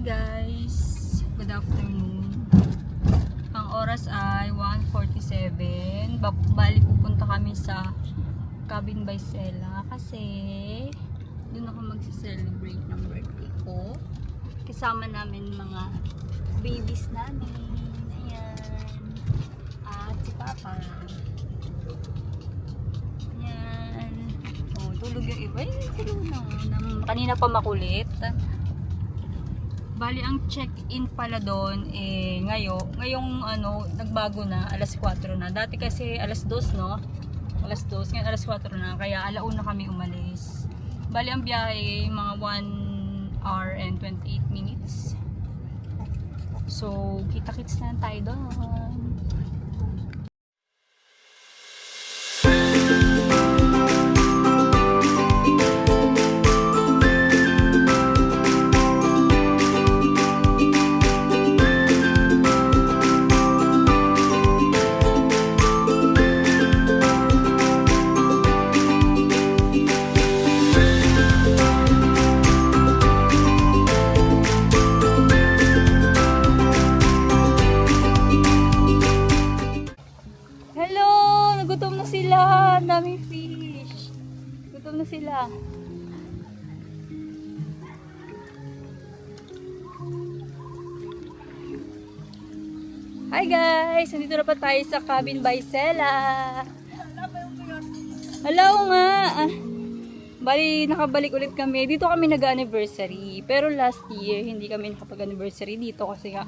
guys, good afternoon. Ang oras ay 1:47. Bali pupunta kami sa Cabin by Sela kasi doon ako magse-celebrate ng birthday ko. Kasama namin mga babies namin. Ayan. At si Papa. Ayan. Oh, tulog yung iba. Ay, tulog na. Kanina pa makulit. Bali ang check-in pala doon ngayong nagbago na, alas 4 na. Dati kasi alas 2, no? Alas 2, ngayon alas 4 na, kaya alauna kami umalis. Bali ang biyahe mga 1 hour and 28 minutes. So, kita-kits na tayo doon. Gutom na sila, daming fish. Gutom na sila. Hi guys, nandito na pa tayo sa Cabin by Sela. Hello nga. Bali, nakabalik ulit kami. Dito kami nag-anniversary. Pero last year, hindi kami nakapag-anniversary dito kasi nga,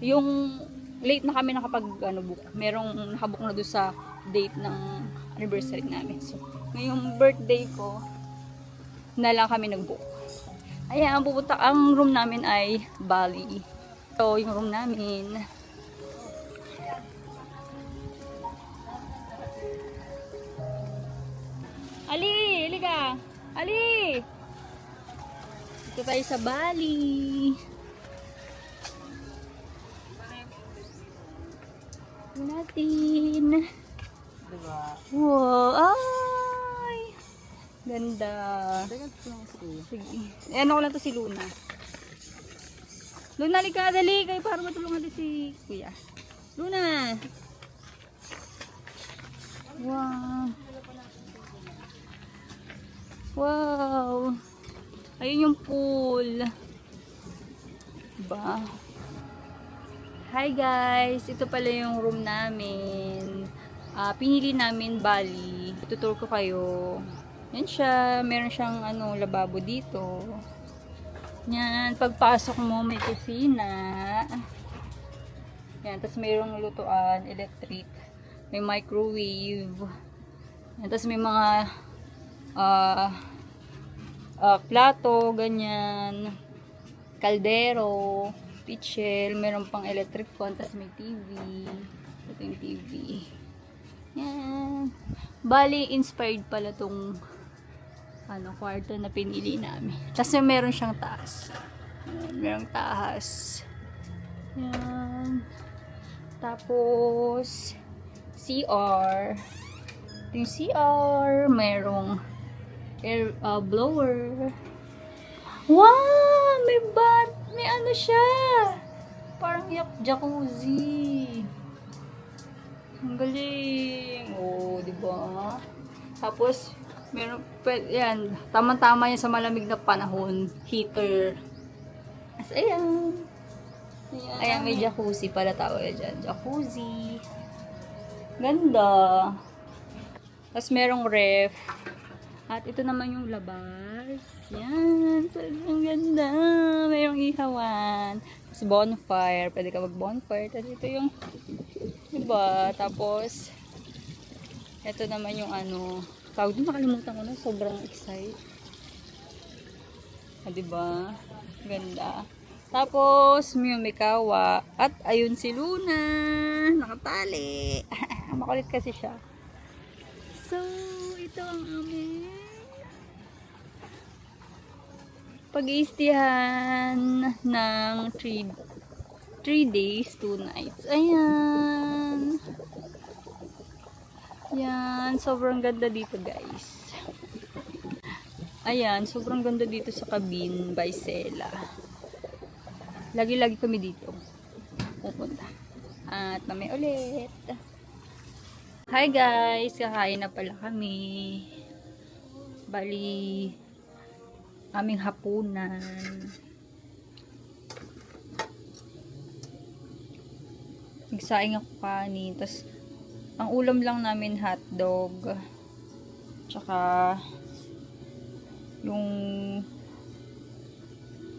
yung late na kami nakapag-book. Merong nakabook na doon sa date ng anniversary namin. So, ngayong birthday ko, na lang kami nag-book. Ayan, ang room namin ay Bali. So, yung room namin. Ali! Ali ka! Ali! Dito tayo sa Bali. Natin. Diba? Wow! Ay! Ganda. Sige. Ano ko lang to si Luna. Luna, halika, dali. Kayo para matulungan din si Kuya. Luna! Wow! Wow! Ayun yung pool. Diba? Hi guys! Ito pala yung room namin. Pinili namin Bali. Tutur ko kayo. Yan siya. Meron siyang lababo dito. Yan. Pagpasok mo may kusina. Yan. Tapos mayroong lutuan. Electric. May microwave. Yan. Tapos may mga plato. Ganyan. Kaldero. Pitchel. Meron pang electric fan. Tapos may TV. Ito yung TV. Yan. Bali, inspired pala tong kwarto na pinili namin. Kasi meron siyang taas. Yan, merong taas. Yan. Tapos, CR. Ito yung CR. Merong air blower. Wow! May bath! May siya! Parang jacuzzi. Ang galing. Oh, di ba? Tapos, meron, yan, tama-tama yan sa malamig na panahon. Heater. As, ayan. Ayan, may jacuzzi pala tawag dyan. Jacuzzi. Ganda. Tapos, merong ref. At ito naman yung labas. Yan. Ang ganda. Merong ihawan. Tapos, bonfire. Pwede ka mag-bonfire. Tapos, ito yung diba? Tapos, ito naman yung tawag din, nakalimutan ko na. Sobrang excited. Diba? Ganda. Tapos, may kawa. At, ayun si Luna. Nakatali. Makulit kasi siya. So, ito ang aming pag-iistihan ng 3 days, 2 nights. Ayan. Yan. Sobrang ganda dito, guys. Ayan, sobrang ganda dito sa Cabin by Sela. Lagi-lagi kami dito pupunta. At mamaya ulit. Hi guys! Kakain na pala kami. Bali, aming hapunan. Nagsaing ako kanin. Tapos, ang ulam lang namin hotdog. Tsaka, yung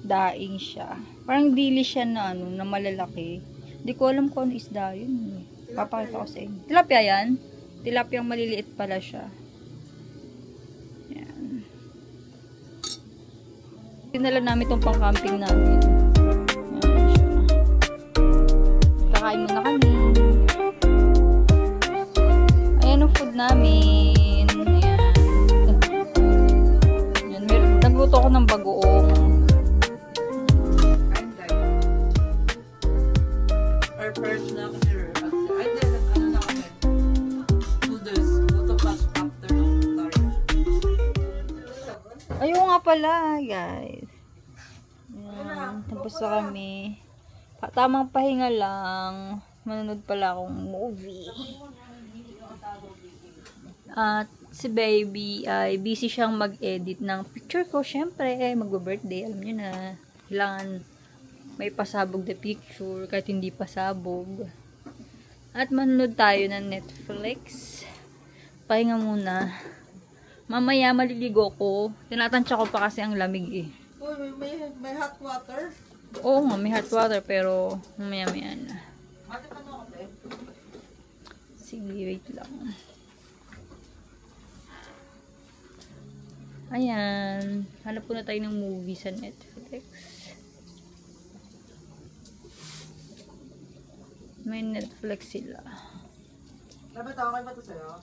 daing siya. Parang dili siya na ano, na malalaki. Hindi ko alam kung ano isda yun. Papakita ko sa inyo. Tilapia yan. Tilapia ang maliliit pala siya. Yan. Tinala namin itong pang-camping namin. Yan siya. Kakain muna kami. Ayan ang food namin. Ayan. Yan. Nagluto ko ng bagoong. First na kasi I did ano na kami noodles luto plus afternoon Ayun nga pala guys. Yan. Tapos na kami. Tamang pahinga lang. Manonood pala akong movie. At si baby ay busy siyang mag-edit ng picture ko. Syempre, magbe-birthday. Alam niyo na. Kailangan may pasabog na picture, kahit hindi pasabog. At manonood tayo ng Netflix. Pahinga muna. Mamaya maliligo ko. Tinatansya ko pa kasi ang lamig eh. Uy, may hot water. Oo nga, may hot water pero mamaya na. Mati pa na ako, Sige, wait lang. Ayan. Hanap po na tayo ng movie sa Netflix. May Netflix sila. Sabi ito, okay ba ito sa'yo?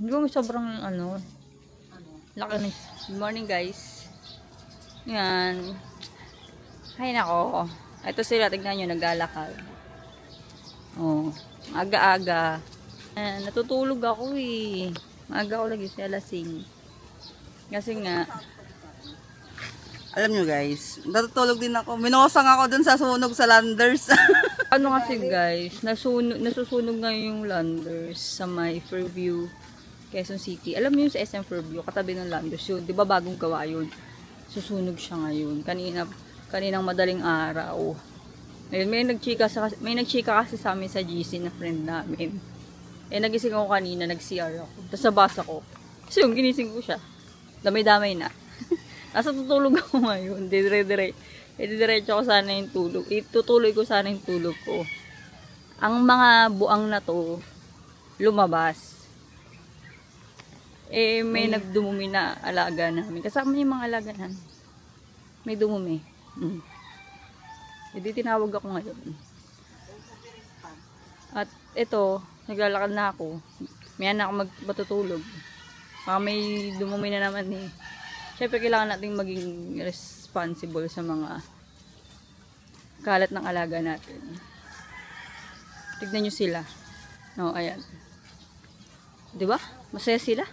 Hindi ko sobrang ano. Laki na. Good morning guys. Yan. Hay nako. Ito sila, tignan nyo, naglalakad. Oh, aga-aga. Natutulog ako eh. Maaga ako lagi siya lasing. Kasi nga, Alam nyo guys, natutulog din ako. Minusang ako dun sa sunog sa Landers. ano kasi guys, nasusunog nga yung Landers sa may Fairview, Quezon City. Alam niyo yung sa SM Fairview, katabi ng Landers yun. Di ba bagong gawa yun? Susunog siya ngayon. Kaninang madaling araw. Ayun, may nagchika kasi sa amin sa GC na friend namin. Nagising ako kanina, nag-CR ako. Tapos nabasa ko. Kasi yung ginising ko siya. Damay-damay na. Nasa tutulog ako ngayon. Diretso ko sana yung tulog. Itutuloy ko sana yung tulog ko. Ang mga buang na to, lumabas. May nagdumumi na alaga namin. Kasama yung mga alaga namin. May dumumi. Hindi tinawag ako ngayon. At ito, naglalakad na ako. May anak ako matutulog. Baka may dumumi na naman eh. Siyempre, kailangan natin maging responsible sa mga kalat ng alaga natin. Tignan nyo sila. No, ayan. Diba? Masaya sila.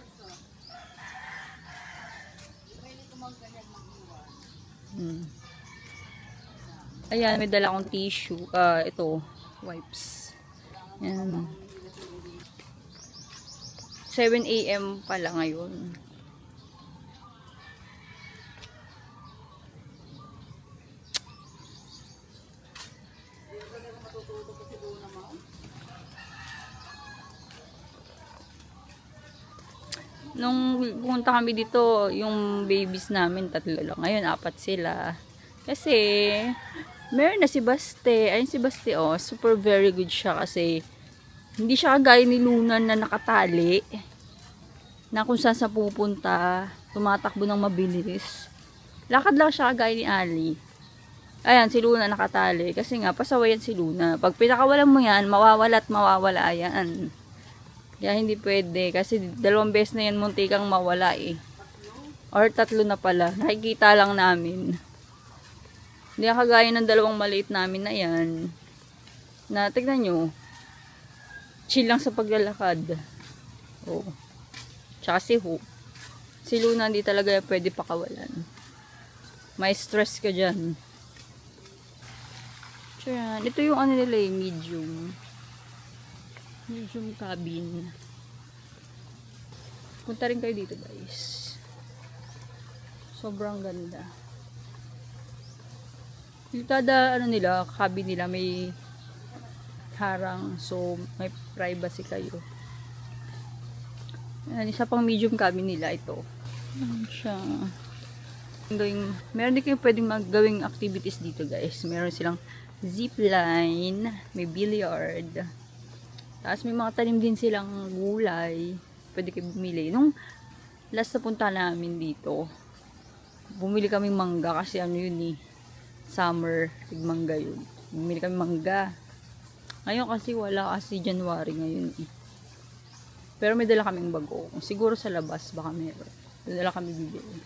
Ayan, may dala akong tissue. Ito, wipes. Ayan. 7 AM pala ngayon. Nung pumunta kami dito, yung babies namin, 3 lang. Ngayon, 4 sila. Kasi, meron na si Baste. Ayun si Baste, oh. Super very good siya kasi hindi siya kagaya ni Luna na nakatali. Na kung saan sa pupunta, tumatakbo ng mabilis. Lakad lang siya kagaya ni Ali. Ayan, si Luna nakatali. Kasi nga, pasawayan si Luna. Pag pinakawalan mo yan, mawawala at mawawala. Ayan. Kaya hindi pwede. Kasi 2 beses na yan muntikang mawala eh. Or 3 na pala. Nakikita lang namin. Hindi kagaya ng 2 maliit namin na yan. Na tignan nyo. Chill lang sa paglalakad. Oh. Tsaka si Hope. Si Luna hindi talaga pwede pakawalan. May stress ka dyan. So, yan. Ito yung ano nila yung medium. Medium cabin. Punta rin kayo dito, guys. Sobrang ganda. Kada ano nila, cabin nila may harang. So, may privacy kayo. Yan, isa pang medium cabin nila ito. Yan siya. Meron din kayo pwedeng maggawing activities dito, guys. Meron silang zipline, may billiard. Tapos may mga tanim din silang gulay. Pwede kayo bumili. Nung last na punta namin dito, bumili kami mangga kasi ano yun eh, summer, mangga yun. Bumili kami mangga. Ngayon kasi wala kasi January ngayon eh. Pero may dala kaming bago. Siguro sa labas baka meron. Dala kami bibili.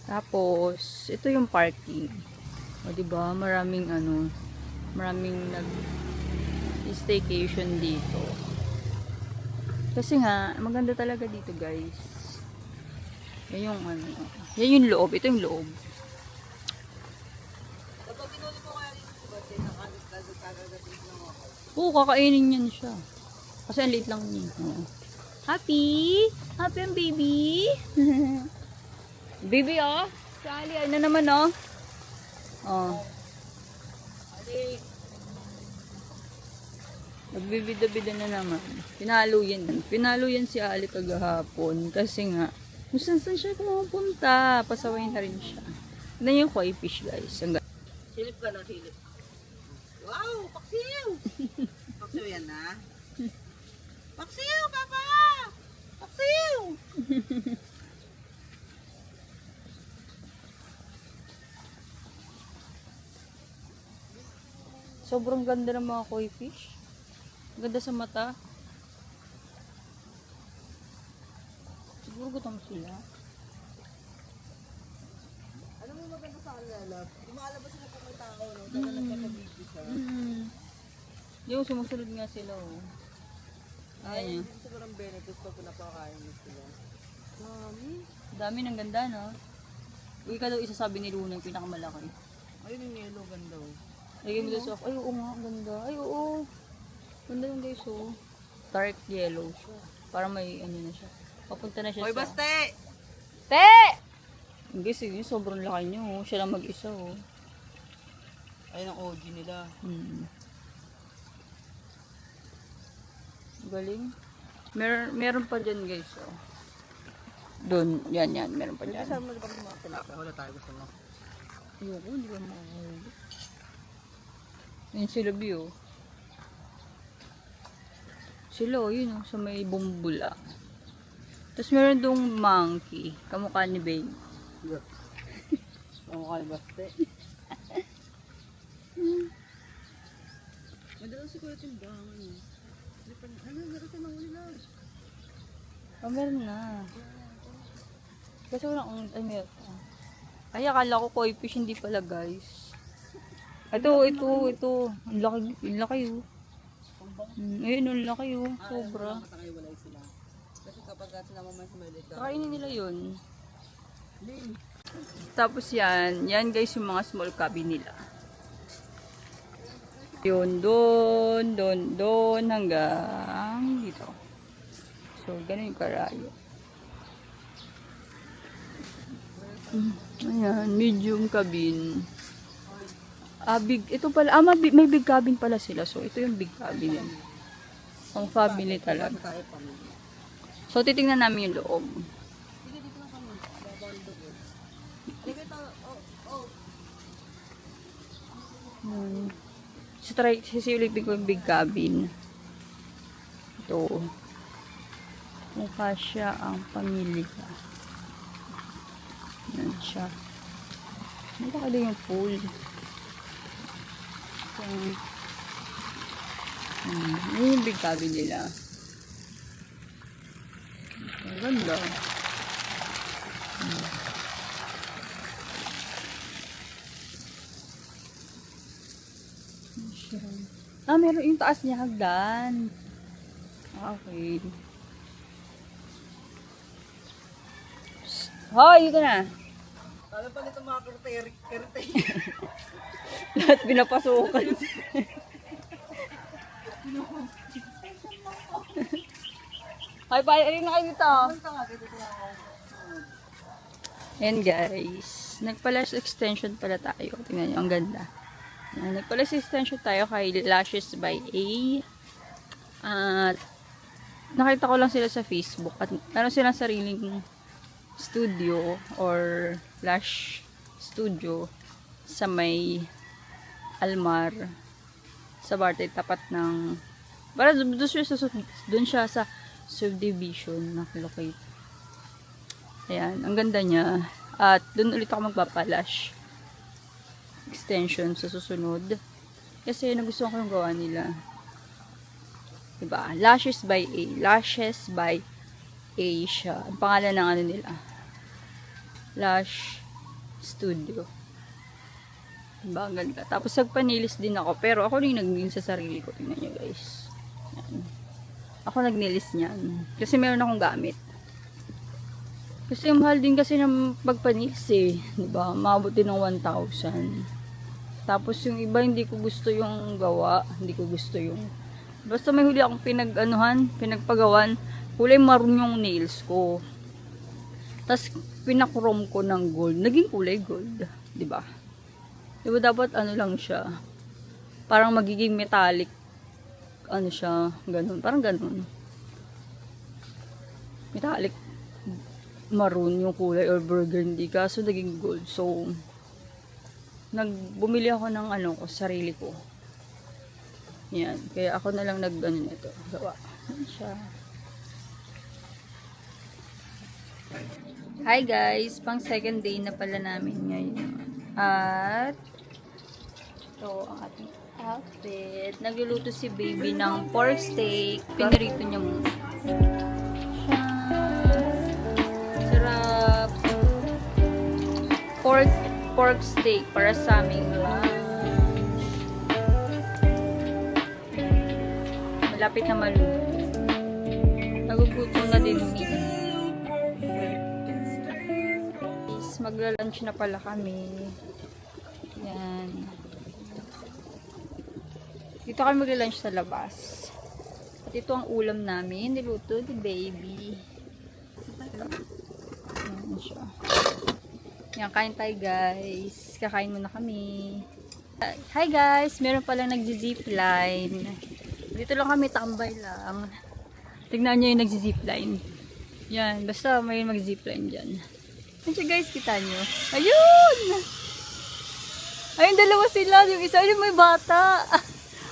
Tapos, ito yung parking. O, diba? Maraming nag-staycation dito. Kasi nga, maganda talaga dito, guys. Yan yung yan yung loob. Ito yung loob. Kapag pinuli ko kaya yung birthday, nakagagatin lang ako. Oo, kakainin yan siya. Kasi ang liit lang niya. Happy? Happy ang baby? Baby, oh. Sali, ano naman, oh. Oh. Ali, Nagbibida-bida na naman. Pinalo yan si Ali kagahapon. Kasi nga, kung saan siya pumunta, pasawayin na rin siya. Tignan yung koi fish, guys. silip ka na, silip. Wow, paksiw! Paksiw yan na. Paksiw, papa! Paksiw! Sobrang ganda ng mga koi fish. Ganda sa mata. Siguro gutom sila. Ano mo maganda sa kanila? Lumalabas sila kung may tao, no? Dahil nagkakabibig siya. Yung sumusunod nga sila, oh. Ay, Ayan. hindi siguro ang benefits pag pinapakain mo sila. Dami. Dami ng ganda, no? Uy, ka daw isasabi ni Luna yung pinakamalaki. Ayun yung yellow, ganda oh. Lagay mo doon sa ay, oo nga, ang ganda. Ay, oo. Ganda yung guys, oh. Dark yellow siya. Para may, ano na siya. Papunta na siya Hoy, sa... baste! Te! Guys, yun, sobrang laki niyo, oh. Siya lang mag-isa, oh. Ayun ang OG nila. Galing. Meron pa dyan, guys, oh. Doon, yan, meron pa dyan. Saan mo ba mga pinaka? Wala tayo gusto mo. Ayoko, hindi ko makakahuli. Yun sila, Bio. Sila, oh, yun, oh, sa may bumbula. Tapos meron dong monkey. Kamukha ni Babe. Kamukha ni baste. Madalang si Kuya Timbangan eh. Ano, meron sa mga nila. Oh, meron na. Kasi wala akong, ay, meron. Ay, akala ko koi fish, hindi pala, guys. Ito. Ang laki, oh. Ayun, ang laki, oh. Sobra. Matakaiwalay sila. Kasi kapag sinama man sa maliit ka. Kainin nila yun. Tapos yan guys yung mga small cabin nila. Yun, doon hanggang dito. So, ganun yung karayo. Ayan, medium cabin. Ito pala, may big cabin pala sila. So, ito yung big cabin yan. Ang family talaga. Tayo pamilya. So, titingnan namin yung loob. Sige, dito lang kami. Babawal doon. Halika ito. Sisilipin ko yung big cabin. Ito. Mukha siya ang pamilya. Yan siya. Malaki din yung pool. Yun yung big cabin nila. Ang ganda. Meron yung taas niya hagdan. Okay. Hoy, ito na. Alam pa nito mga kerteri. Lahat pinapasukan. Ay, rin na kayo dito. Ayan guys. Nagpa-lash extension pala tayo. Tingnan nyo, ang ganda. Ayan, nagpa-lash extension tayo kay Lashes by A. At nakita ko lang sila sa Facebook. At meron silang sariling studio or lash studio sa may Almar. Sa Barte, tapat ng... Para doon siya sa subdivision nakalocate. Ayan, ang ganda niya. At doon ulit ako magpapalash extension sa susunod. Kasi nagustuhan ko yung gawa nila. Diba? Lashes by A. Lashes by A siya. Ang pangalan ng ano nila. Lash Studio. Diba? Ang ganda. Tapos nagpanilis din ako. Pero ako rin nagnilis sa sarili ko. Tingnan nyo guys. Ayan. Ako nagnilis niyan. Kasi meron akong gamit. Kasi mahal din kasi ng pagpanilis eh. Diba? Maabot din ng 1,000. Tapos yung iba hindi ko gusto yung gawa. Hindi ko gusto yung... Basta may huli akong pinagpagawan. Kulay maroon yung nails ko. Tapos pinakrom ko ng gold. Naging kulay gold. Diba? Diba dapat ano lang siya. Parang magiging metallic. Ano siya. Ganun. Parang ganun. Metallic maroon yung kulay or burgundy. Kaso naging gold. So, bumili ako ng ano ko, sarili ko. Yan. Kaya ako na lang ano nito. Gawa. Yan siya. Hi guys! Pang second day na pala namin ngayon. At ito ang ating outfit. Nagluluto si baby ng pork steak. Pinarito niya muna. Sarap! Pork steak para sa aming lunch. Malapit na maluto. Nagugutom na din si magla-lunch na pala kami. Yan. Dito kami magla-lunch sa labas. At ito ang ulam namin. Niluto ni baby. Yan siya. Yan, kain tayo guys. Kakain muna kami. Hi guys! Meron pala nagzi-zipline. Dito lang kami, tambay lang. Tignan nyo yung nagzi-zipline. Yan, basta may mag-zipline dyan. Yan siya guys, kita nyo. Ayun! Ayun, dalawa sila. Yung isa, ayun may bata.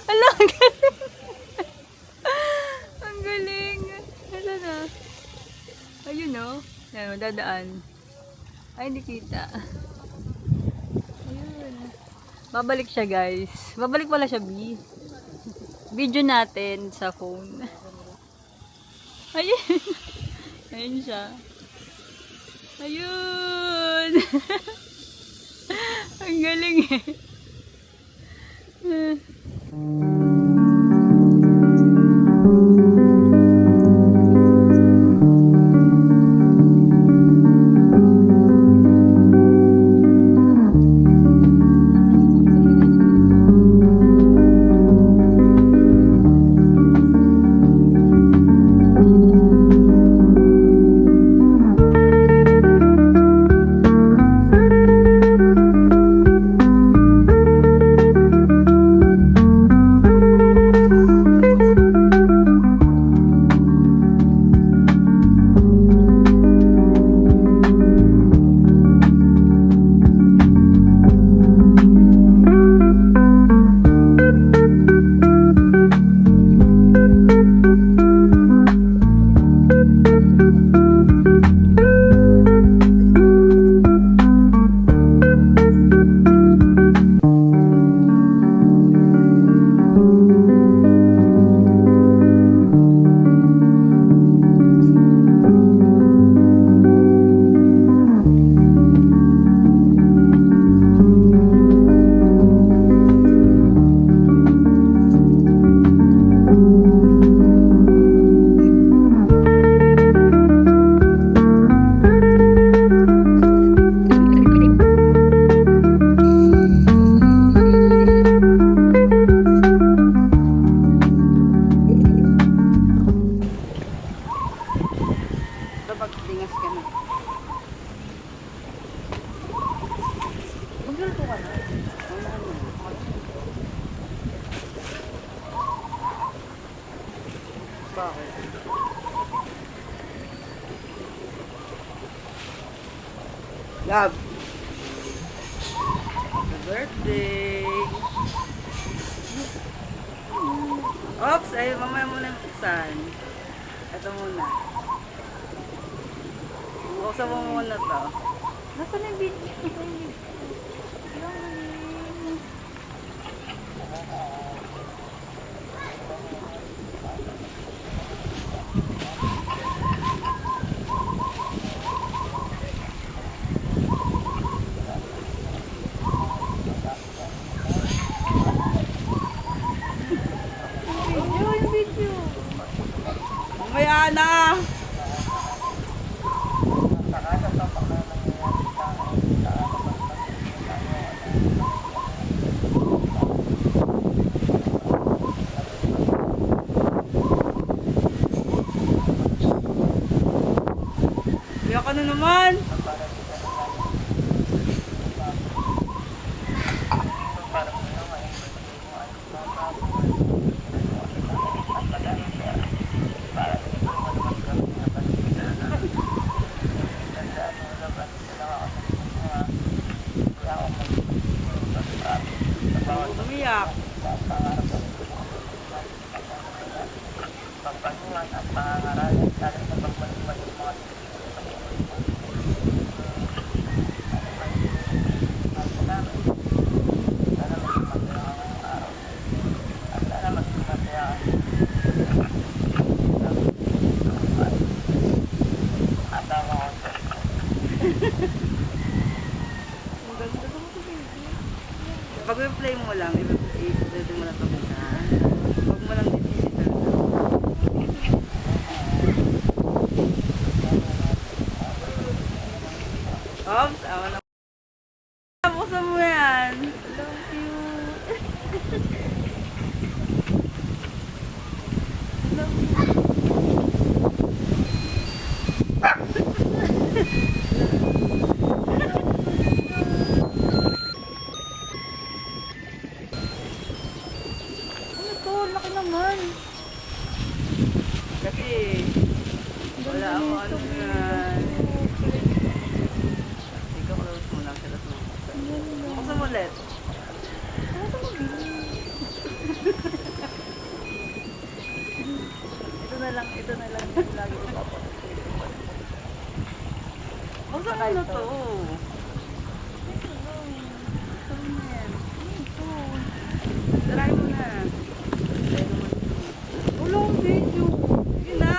Ala, ang galing. Ang galing. Ano na? Ayun o. Yan, dadaan. Ay, hindi kita. Ayun. Babalik siya guys. Babalik pala siya, B. Video natin sa phone. Ayun. Ayun siya. Ayun! Ang galing eh. Bakit? Love. Happy birthday. Oops, ay mamaya muna yung buksan. Ito muna. Buksan mo muna to. Nasaan na yung video? Yung video. Mamaya na. Iyak ka na naman. Umiyak. Pag play mo lang, i-play mo lang ito muna. Huwag mo lang i-digital na. Oops, awa na. Buksan mo yan. Love you. Love you. Ano to? Laki naman. Kasi, wala ako ano yan. Ikaw close mo lang sila mo. Buksan mo ulit. Ito na lang yung lagi ko papalit. Buksan mo na to. Try mo na. Wala akong video. Yun na!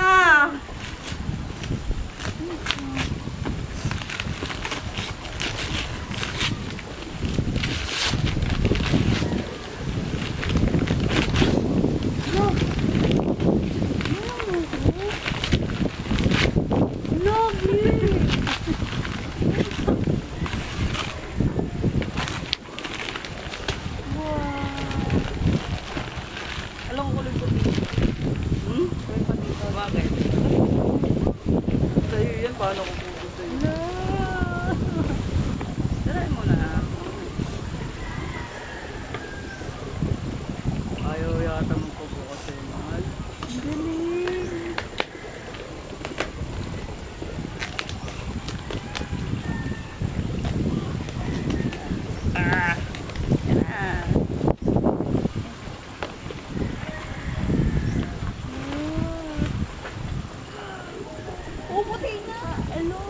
Love you. Alam ko kulay puti. Hmm? Bakit? Sa'yo yan, paano ko puto sa'yo? No. Try mo na. Ayaw yata mong pupukas sa'yo, mahal. Galing. Ah! Yan na. Oh, puti na. Hello.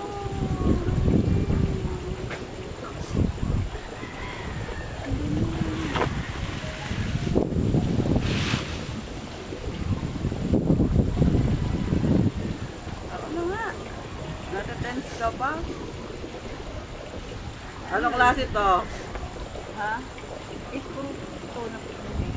Ako na nga. Natatense ka pa? Anong klase to? Ha? Is puro ito na puti.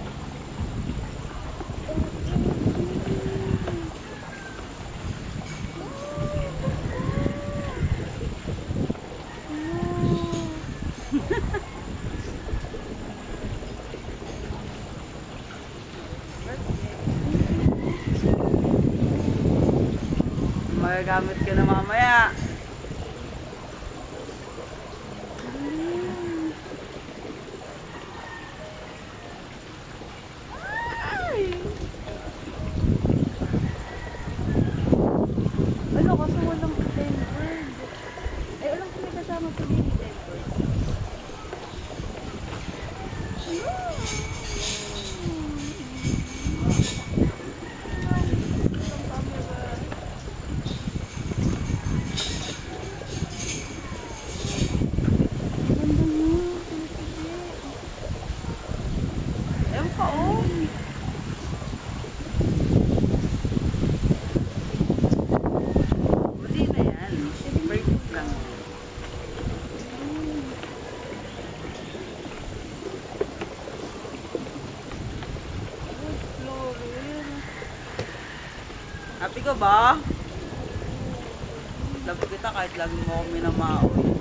Magagamit ka na mamaya. Happy ka ba? Love kita kahit lagi mo ako minamaoy.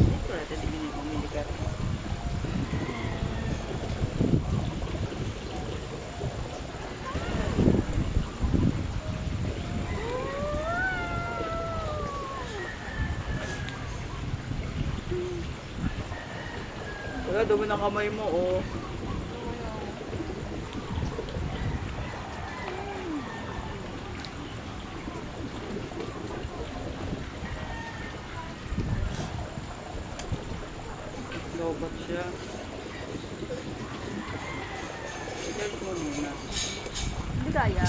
Ito natin tingin mo, pumili ka rin. Wala, dumi ng kamay mo, oh. Lobat siya. I-charge mo muna. Bigaya.